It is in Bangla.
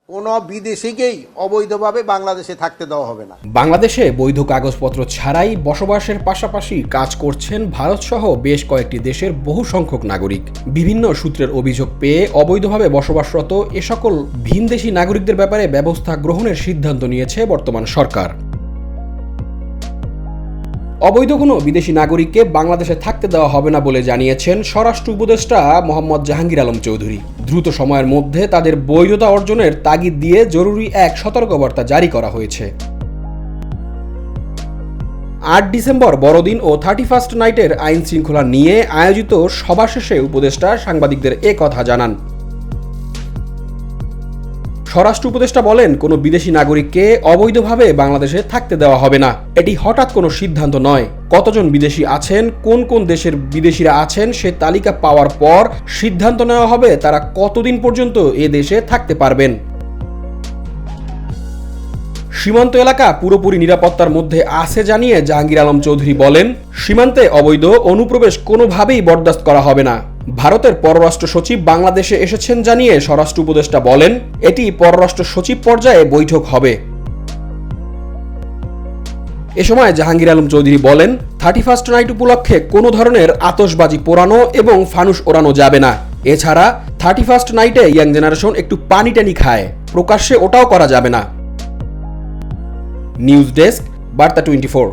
কোনো বিদেশিকেই অবৈধভাবে বাংলাদেশে থাকতে দেওয়া হবে না। বাংলাদেশে বৈধ কাগজপত্র ছাড়াই বসবাসের পাশাপাশি কাজ করছেন ভারতসহ বেশ কয়েকটি দেশের বহু সংখ্যক নাগরিক। বিভিন্ন সূত্রের অভিযোগ পেয়ে অবৈধভাবে বসবাসরত এ সকল ভিনদেশি নাগরিকদের ব্যাপারে ব্যবস্থা গ্রহণের সিদ্ধান্ত নিয়েছে বর্তমান সরকার। অবৈধ কোনো বিদেশি নাগরিককে বাংলাদেশে থাকতে দেওয়া হবে না বলে জানিয়েছেন স্বরাষ্ট্র উপদেষ্টা মোহাম্মদ জাহাঙ্গীর আলম চৌধুরী। দ্রুত সময়ের মধ্যে তাদের বৈধতা অর্জনের তাগিদ দিয়ে জরুরি এক সতর্কবার্তা জারি করা হয়েছে। ৮ ডিসেম্বর বড়দিন ও 31st নাইটের আইন শৃঙ্খলা নিয়ে আয়োজিত সভা শেষে উপদেষ্টা সাংবাদিকদের এ কথা জানান। স্বরাষ্ট্র উপদেষ্টা বলেন, কোনো বিদেশি নাগরিককে অবৈধভাবে বাংলাদেশে থাকতে দেওয়া হবে না। এটি হঠাৎ কোনো সিদ্ধান্ত নয়। কতজন বিদেশি আছেন, কোন কোন দেশের বিদেশিরা আছেন সে তালিকা পাওয়ার পর সিদ্ধান্ত নেওয়া হবে তারা কতদিন পর্যন্ত এ দেশে থাকতে পারবেন। সীমান্ত এলাকা পুরোপুরি নিরাপত্তার মধ্যে আছে জানিয়ে জাহাঙ্গীর আলম চৌধুরী বলেন, সীমান্তে অবৈধ অনুপ্রবেশ কোনোভাবেই বরদাস্ত করা হবে না। ভারতের পররাষ্ট্র সচিব বাংলাদেশে এসেছেন জানিয়ে স্বরাষ্ট্র উপদেষ্টা বলেন, এটি পররাষ্ট্র সচিব পর্যায়ে বৈঠক হবে। এ সময় জাহাঙ্গীর আলম চৌধুরী বলেন, 31st নাইট উপলক্ষে কোনো ধরনের আতশবাজি পোড়ানো এবং ফানুস ওড়ানো যাবে না। এছাড়া 31st নাইটে ইয়াং জেনারেশন একটু পানি টানি খায়, প্রকাশ্যে ওটাও করা যাবে না। নিউজ ডেস্ক, বার্তা 24।